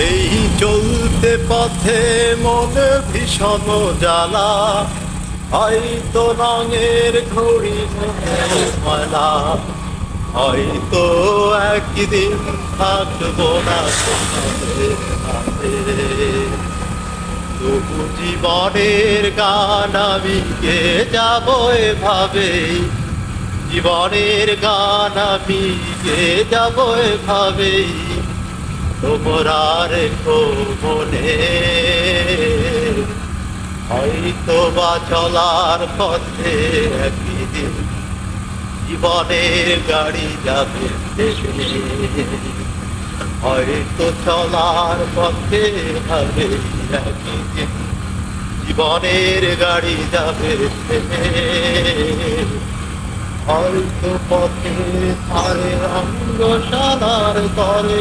এই চলতে পথে মনে ভীষণ জ্বালা, হয়তো রঙের ঘড়ি ময়লা, হয়তো একদিন থাকবো না তোমাদের মাঝে। তবু জীবনের গান আমি গেয়ে যাবো এভাবেই, জীবনের গান আমি গেয়ে যাবো এভাবেই। তোমরা রেখো মনে, হয়তো বা চলার পথে একদিন জীবনের গাড়ি যাবে থেমে, হয়তো চলার পথে হবে একদিন জীবনের গাড়ি যাবে থেমে। হয়তো পথে ধারে রঙ্গশালার তরে